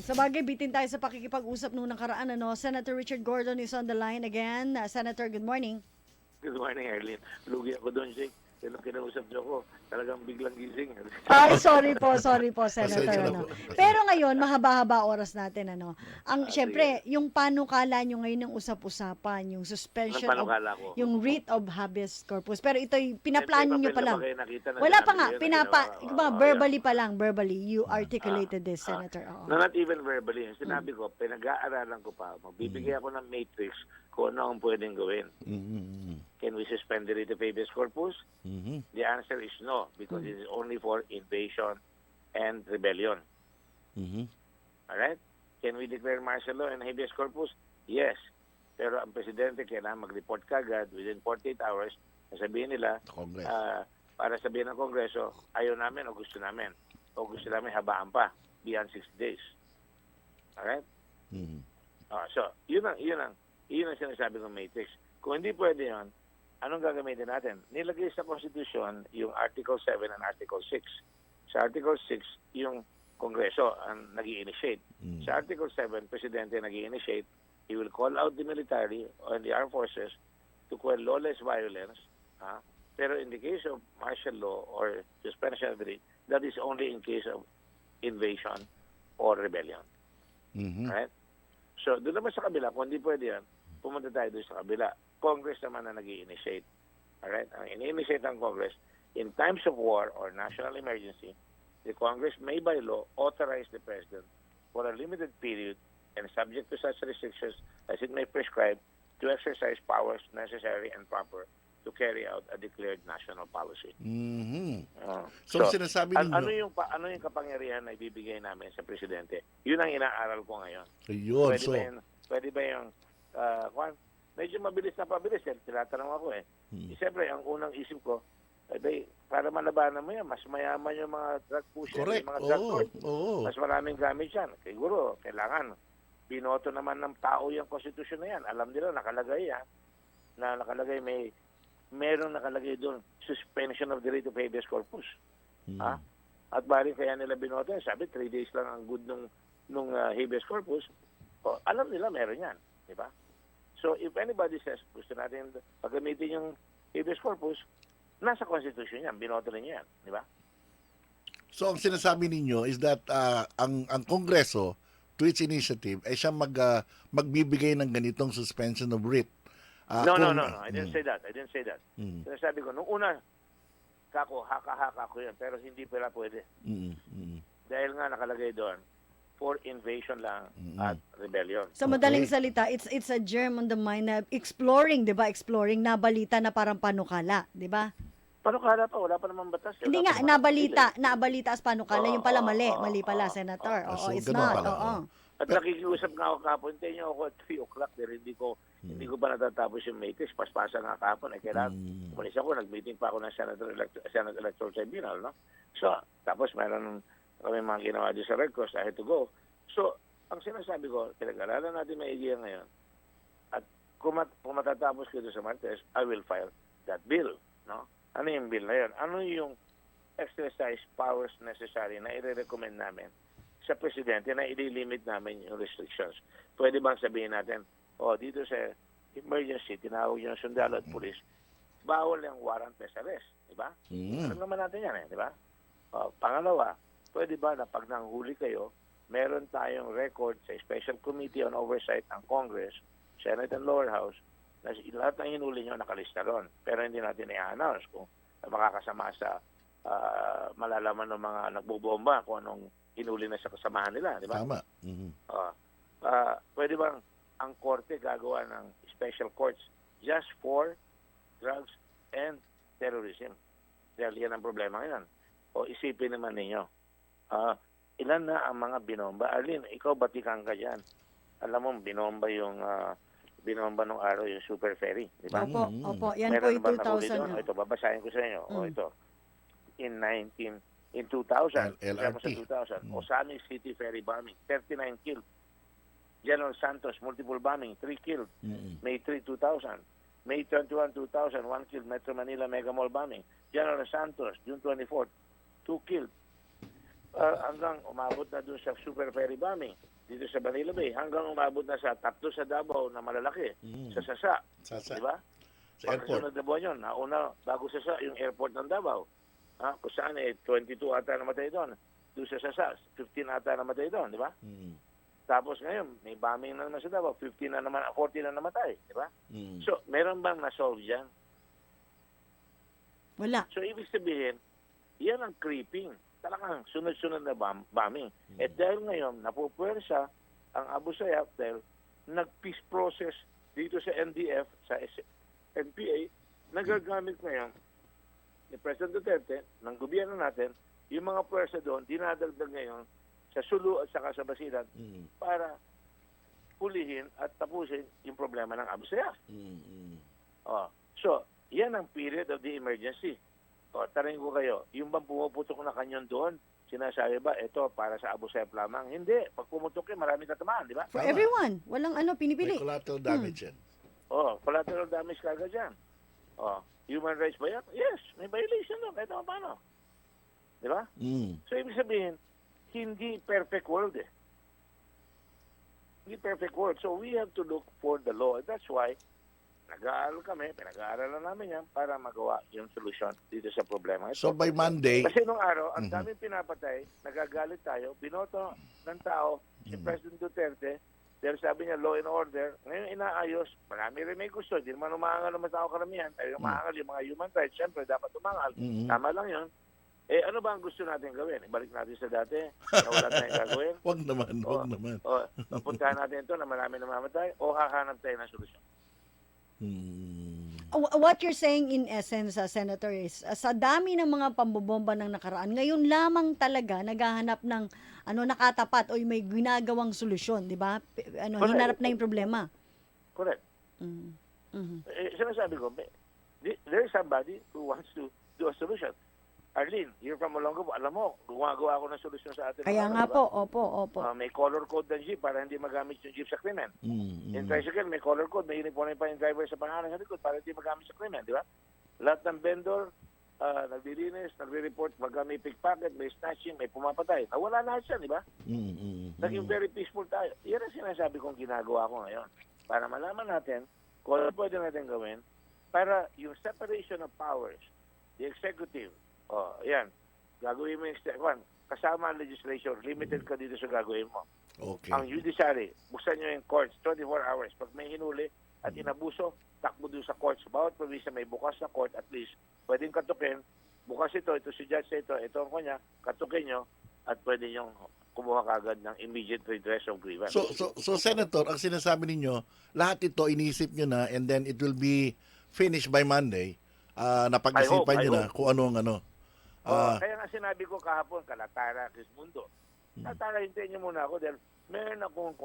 Sa bagay, bitin tayo sa pakikipag-usap nung nakaraan, ano? Senator Richard Gordon is on the line again. Senator, good morning. Good morning, Arlene. Lugi ako doon, Jake. Yung kinausap niyo ko, talagang biglang gising. Ay, sorry po, Pasensya Senator, na ano. po. Pero ngayon, mahaba-haba oras natin, ano. Sige. Syempre, yung panukala nyo ngayon ng usap-usapan, yung Anong suspension of, panukala ko? yung writ of habeas corpus. Pero ito'y May pinaplano nyo papel pa na ba lang. kayo nakita na Wala pa sinabi nga, ko yun na ginawa ko? verbally pa lang, verbally, you articulated this, Ah, Senator. Oo. no, not even verbally. Sinabi ko, pinag-aaralan ko pa. Magbibigay ako ng matrix kung ano ang pwedeng gawin. Can we suspend the writ of habeas corpus? The answer is no, because it is only for invasion and rebellion. Alright? Can we declare martial law and habeas corpus? Yes. Pero ang presidente kailangan mag-report kagad within 48 hours na sabihin nila Congress. para sabihin ng Kongreso, ayaw namin o gusto namin. O gusto namin habaan pa beyond 6 days. Alright? So, yun ang sinasabi ng matrix. Kung hindi pwede yun, anong gagamitin natin? Nilagay sa Constitution yung Article 7 and Article 6. Sa Article 6, yung Kongreso ang nag-i-initiate. Sa Article 7, Presidente nag-i-initiate. He will call out the military and the armed forces to quell lawless violence. Pero in the case of martial law or suspension of the writ, that is only in case of invasion or rebellion. Right? So, doon naman sa kabila, kung hindi pwede yan, pumunta tayo doon sa kabila. Congress naman na nag-i-initiate. Alright? Ang ini-initiate ng Congress, in times of war or national emergency, the Congress may by law authorize the President for a limited period and subject to such restrictions as it may prescribe to exercise powers necessary and proper to carry out a declared national policy. So, sinasabi ninyo, ano yung kapangyarihan na ibibigay namin sa Presidente? Yun ang inaaral ko ngayon. yun, Pwede ba yung Juan, medyo mabilis na pabilis. Tinatanong ako eh. Siyempre, ang unang isip ko, para malabanan mo yan, mas mayaman yung mga drug pusher, correct. yung mga drug lord. Oo. Mas maraming gamit yan. Siguro, kailangan. Binoto naman ng tao yung konstitusyon na yan. Alam nila, nakalagay yan. Meron nakalagay doon, suspension of the writ of habeas corpus. At bali kaya nila binoto yan. Sabi, 3 days lang ang good nung habeas corpus. Alam nila, meron yan. Di ba? So, if anybody says, gusto natin paggamitin yung habeas corpus, nasa Constitution yan. Binoto ninyo yan. Di ba? So, ang sinasabi ninyo is that ang Kongreso, to its initiative, ay siya magbibigay ng ganitong suspension of writ. No. I didn't say that. Sinasabi ko, nung una, haka-haka ko yan, pero hindi pala pwede. Dahil nga nakalagay doon, for invasion lang at rebellion. Sa madaling salita, it's a germ on the mind na exploring, 'di ba? Exploring na balita na parang panukala, 'di ba? Panukala pa, wala pa naman batas. Hindi nga nabalita as panukala, yung pala mali pala, Senator. Oo, So, it's ganun not. pala. Oo. At nakikiusap nga ako kahapon, hintayin niyo ako at 3 o'clock, pero hindi ko pa natatapos yung matrix, paspasan nga kahapon, kailangan, umalis ako, nag-meeting pa ako ng Senate Electoral Tribunal, no? So, tapos meron kami mga ginawa doon sa Red Cross, I had to go. So, ang sinasabi ko, pinag-aralan natin maigi ngayon, at kung matatapos ko doon sa Martes, I will file that bill, no? Ano yung bill na yun? Ano yung exercise powers necessary na i-recommend namin sa Presidente na i-limit namin yung restrictions? Pwede bang sabihin natin, dito sa emergency, tinawag yung sundalo at pulis, bawal yung warrantless arrest, di ba? Alam naman natin yan, di ba? Pangalawa, pwede ba na pag nanghuli kayo, meron tayong record sa Special Committee on Oversight ng Congress, Senate and Lower House, na lahat ng hinuli nyo nakalista ron. Pero hindi natin i-announce kung makakasama sa malalaman ng mga nagbobomba kung anong hinuli na sa kasamahan nila, di ba? Tama. Pwede bang ang korte gagawa ng special courts just for drugs and terrorism? Dahil yan ang problema ngayon. O isipin naman ninyo, ilan na ang mga binomba? Arlene, ikaw batikan ka dyan. Alam mo, binomba nung araw yung super ferry, di ba? Opo. Yan po Meron yung ba nahuli 2000. doon? Ito, babasahin ko sa inyo. Ito. In 2000, LRT. 2000, Osami City ferry bombing, 39 killed. General Santos, multiple bombing, 3 killed. May 3, 2000. May 21, 2000, 1 killed. Metro Manila Mega Mall bombing. General Santos, June 24, 2 killed. hanggang umabot na dun sa super ferry bombing dito sa Manila Bay, hanggang umabot na sa tatlo sa Davao na malalaki, sa Sasa. Sasa. Di ba? Sa airport. Pagkasunod na buwan yun, nauna, bago Sasa, yung airport ng Davao. Kung saan 22 ata namatay doon. Doon sa Sasa, 15 ata namatay doon, di ba? Tapos ngayon, may bombing na naman sa Davao, 15 na naman, 40 na namatay, di ba? So, meron bang na-solve yan? Wala. So, ibig sabihin, yan ang creeping. Talagang sunod-sunod na bombing. At dahil ngayon, napupwersa ang Abu Sayyaf dahil nag-peace process dito sa NDF, sa NPA, nagagamit ngayon ni President Duterte, ng gobyerno natin, yung mga pwersa doon, dinadagdag ngayon sa Sulu at saka sa Basilan para hulihin at tapusin yung problema ng Abu Sayyaf. So, yan ang period of the emergency. Tarin ko kayo, yung bang pumuputok na kanyon doon, sinasabi ba, ito para sa Abu Sayyaf lamang? Hindi. Pag pumutok marami tatamaan, di ba? For Tama. everyone. Walang pinipili. May collateral damage yan. Collateral damage kagad yan. Human rights ba yan? Yes, may violation doon. Kahit paano. Di ba? So, ibig sabihin, hindi perfect world eh. Hindi perfect world. So, we have to look for the law. And that's why, nag-aaral kami, pinag-aaralan namin yan para magawa yung solusyon dito sa problema. So by Monday, Kasi nung araw, ang daming pinapatay, nagagalit tayo, binoto ng tao, si President Duterte, dahil sabi niya law and order, ngayon inaayos, marami rin may gusto, hindi naman umangal naman tao karamihan, tayo umangal yung mga human rights, syempre dapat umangal, tama lang yun. Ano ba ang gusto natin gawin? Ibalik natin sa dati, na wala tayong gagawin? wag naman. Puntahan natin ito na marami namamatay, o hahanap tayo ng solusyon. What you're saying in essence, Senator, is sa dami ng mga pambobomba ng nakaraan, ngayon lamang talaga naghahanap ng nakatapat o may ginagawang solusyon, di ba? Hinarap na yung problema. Correct. Sinasabi ko, there is somebody who wants to do a solution. Arlene, you're from Olongapo. Alam mo, gumagawa ako ng solusyon sa atin. Kaya nga diba? opo. May color code ng jeep para hindi magamit yung jeep sa krimen. In tricycle, may color code. May uniform pa yung driver sa pangalan sa likod para hindi magamit sa krimen, di ba? Lahat ng vendor, naglilinis, nagre-report, pag may pickpocket, may snatching, may pumapatay. Nawala lahat siya, di ba? Naging very peaceful tayo. Yan ang sinasabi kong ginagawa ko ngayon. Para malaman natin kung ano pwede natin gawin para yung separation of powers, the executive, yan. Gagawin mo yung kasama ang legislation, limited ka dito sa gagawin mo. Okay. Ang judiciary, buksan nyo yung courts 24 hours. Pag may hinuli at inabuso, takbo doon sa courts. Bawat probinsya may bukas na court, at least pwedeng katukin. Bukas ito si judge ito ang kanya, katukin nyo at pwede nyo kumuha kagad ng immediate redress of grievance. So Senator, ang sinasabi ninyo, lahat ito inisip nyo na and then it will be finished by Monday. Napag-isipan nyo na kung ano. Kaya nga sinabi ko kahapon, Kalatara, Quismundo. Kalatara, hintayin niyo muna ako dahil meron akong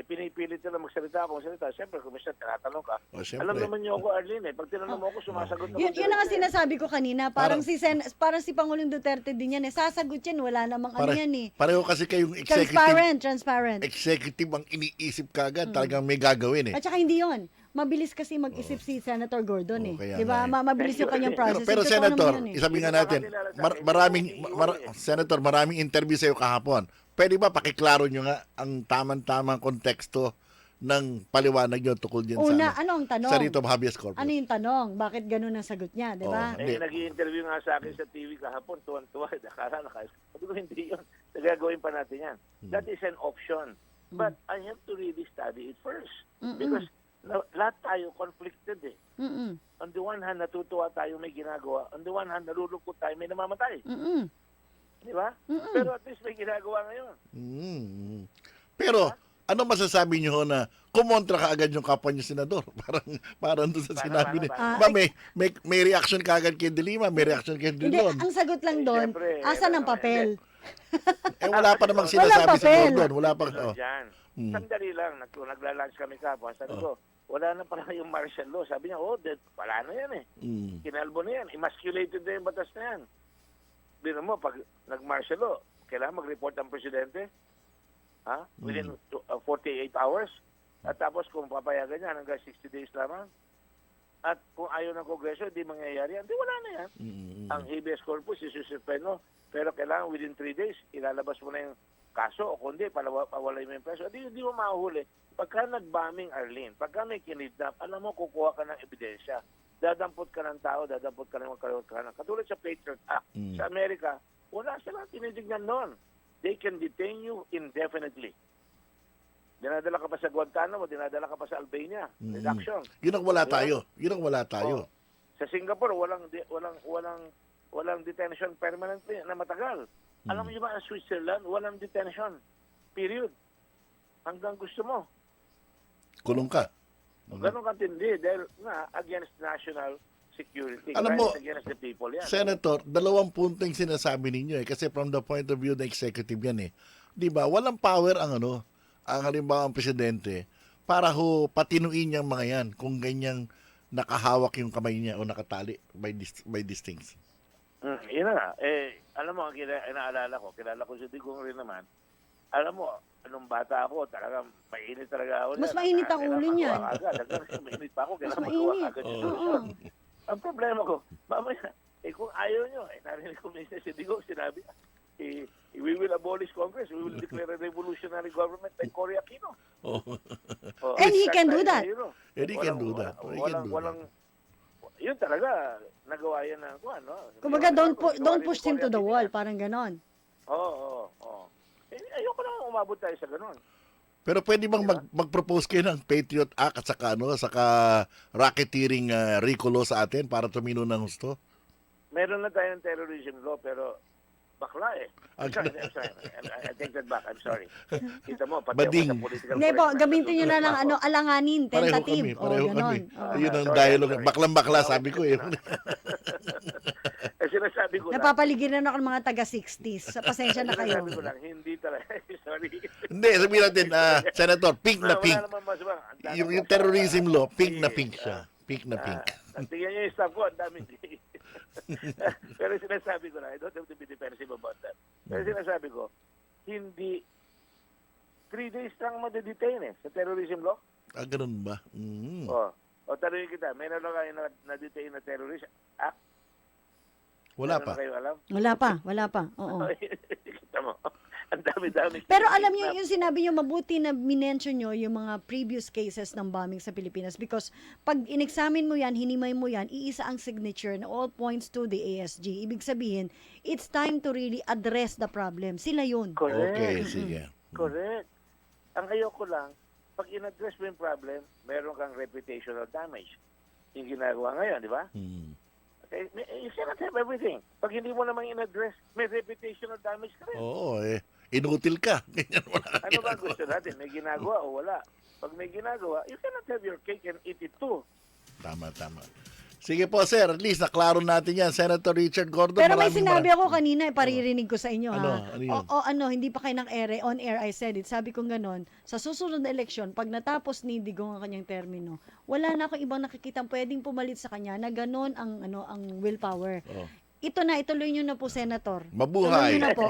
pinipilit nila magsalita akong salita. Siyempre, kung minsan tinatanong ka, alam naman niyo ako, Arlene, pag tinanong mo ako, sumasagot ako. Yun ang sinasabi ko kanina, parang si Pangulong Duterte din yan sasagot yan, wala namang yan eh. Pareho kasi kayong Transparent. Executive ang iniisip kagad, talagang may gagawin eh. At saka hindi yun. Mabilis kasi mag-isip si Senator Gordon eh. kaya Di ba? Mabilis yung kanyang process. Pero Totoo Senator, naman yun eh. isabi nga natin, Senator, maraming interview sa'yo kahapon. Pwede ba pakiklaro nyo nga ang tamang konteksto ng paliwanag nyo tukol dyan Una, sa, ano ang tanong? sa writ of habeas corpus? Ano yung tanong? Bakit ganun ang sagot niya? Di ba? Nag-i-interview nga sa akin sa TV kahapon, tuwan-tuwa. Sabi ko, hindi yun. Gagawin pa natin yan. That is an option. But I have to really study it first. Because lahat tayo conflicted eh. On the one hand, natutuwa tayo may ginagawa. On the one hand, nalulungkot tayo may namamatay. Di ba? Pero at least may ginagawa ngayon. Pero, ano masasabi nyo na kumontra ka agad yung kapwa nyo senador? Parang doon sa sinabi niya. May reaction ka agad kay De Lima, may reaction kay Drilon. Hindi, ang sagot lang doon, asan ang papel? Wala pa namang sinasabi sa Gordon. Wala pa. Sandali lang, nagla-lunch kami kapwa. Sabi ko, wala na pala yung martial law. Sabi niya, wala na yan eh. Kinalbo na yan. Emasculated na yung batas na yan. Bino mo, pag nag-martial law, kailangan mag-report ang presidente within 48 hours. At tapos kung papayagan niya hanggang 60 days lamang. At kung ayaw ng Kongreso, hindi mangyayari yan. Di wala na yan. Ang habeas corpus, isususpend Pero kailangan within 3 days, ilalabas mo na yung kaso o kundi, pawalay mo yung preso. Hindi mo mahuhuli. Pagka nag-bombing, Arlene, pagka may kinidnap, alam mo, kukuha ka ng ebidensya. Dadampot ka ng tao, dadampot ka ng magkaroon. Katulad sa Patriot Act. Sa Amerika, wala silang tinitignan noon. They can detain you indefinitely. Dinadala ka pa sa Guantanamo, dinadala ka pa sa Albania. Reduction. Yun ang wala tayo. Yun ang wala tayo. Sa Singapore, walang detention permanently na matagal. Alam mo ba, sa Switzerland, walang detention. Period. Hanggang gusto mo. Kulong ka. Ganun katindi dahil nga against national security. Alam mo, against the people yan. Senator, 2 punto yung sinasabi ninyo kasi from the point of view ng executive yan 'Di ba? Walang power ang halimbawa ang presidente para patinuin yung mga yan kung ganyang nakahawak yung kamay niya o nakatali by these things. Yun na nga. Alam mo, inaalala ko, kilala ko si Digong rin naman. Alam mo, anong bata ako, talagang mainit talaga ako. Mas mainit ang ulo niyan. Mainit pa ako, kailangan Mas magawa mainit. agad yung solusyon. Ang problema ko, mamaya, kung ayaw nyo, narinig ko minsan si Digong, sinabi, we will abolish Congress, we will declare a revolutionary government like Cory Aquino. And he can do that. And he can do that. Yun talaga, nagawa yan ng Kumbaga, don't push him to the wall, parang ganon. Oo. Ayoko naman umabot tayo sa ganon. Pero pwede bang mag-propose kayo ng Patriot Act at saka racketeering RICO law sa atin para tumino ng husto? Meron na tayong terrorism law pero bakla I'm sorry. I take that back. I'm sorry. Kita mo, pati Bading. ako sa political Hindi po, correctness. gamitin nyo na lang alanganin, tentative. Pareho ganon. kami. Yun ang dialogue. Baklang-bakla sabi ko Sinasabi ko lang. Napapaligiran ako ng mga taga-60s. Pasensya na kayo. Sinasabi ko lang, hindi talaga. Sorry. Hindi, sabihin natin, Senator, pink na pink. Wala naman masama. Yung terrorism law, pink na pink siya. Pink na pink. Tingnan niyo yung staff ko, ang daming Pero sinasabi ko lang, I don't have to be defensive about that. Pero sinasabi ko, hindi 3 days lang madedetain sa terrorism law. Ganun ba? O tanongin kita, may nalang kayo na-detain na terrorist act? Wala Meron pa. na kayo alam? Wala pa. Oo. Kita mo, ang dami-dami. Pero alam niyo, yung sinabi niyo, mabuti na minention niyo yung mga previous cases ng bombing sa Pilipinas because pag in-examine mo yan, hinimay mo yan, iisa ang signature na all points to the ASG. Ibig sabihin, it's time to really address the problem. Sila yun. Correct. Okay, sige. Correct. Ang ayoko lang, pag in-address mo yung problem, meron kang reputational damage. Yung ginagawa ngayon, di ba? Okay? You cannot have everything. Pag hindi mo naman in-address, may reputational damage ka rin. Oo, inutil ka. Ganyan wala kang Ano ba ginagawa. gusto natin? May ginagawa o wala? Pag may ginagawa, you cannot have your cake and eat it too. Tama. Sige po, sir. At least naklaro natin yan. Senator Richard Gordon. Pero may maraming sinabi ako kanina, paririnig ko sa inyo, Ano? ha? Ano yun? Hindi pa kayo on air, I said it. Sabi ko ganon, sa susunod na eleksyon, pag natapos ni Digong ang kanyang termino, wala na akong ibang nakikitang pwedeng pumalit sa kanya na ganon ang willpower. Oh. Ito na, ituloy nyo na po, Senator. Mabuhay. Tuloy nyo na po.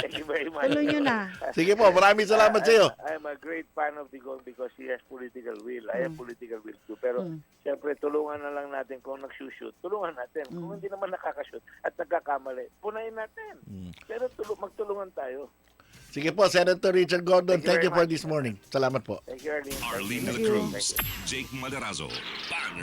Thank you very much. Tuloy nyo na. Sige po, maraming salamat sa iyo. I'm a great fan of Digong because he has political will. I have political will too. Pero, siyempre, tulungan na lang natin kung nagsushoot. Tulungan natin. Kung hindi naman nakakashoot at nagkakamali, punayin natin. Pero magtulungan tayo. Sige po, Senator Richard Gordon. Thank Thank you you for very this morning. Salamat po. Thank you, Arlene. Arlene de Thank la you. Cruz, Jake Madarazo, Banger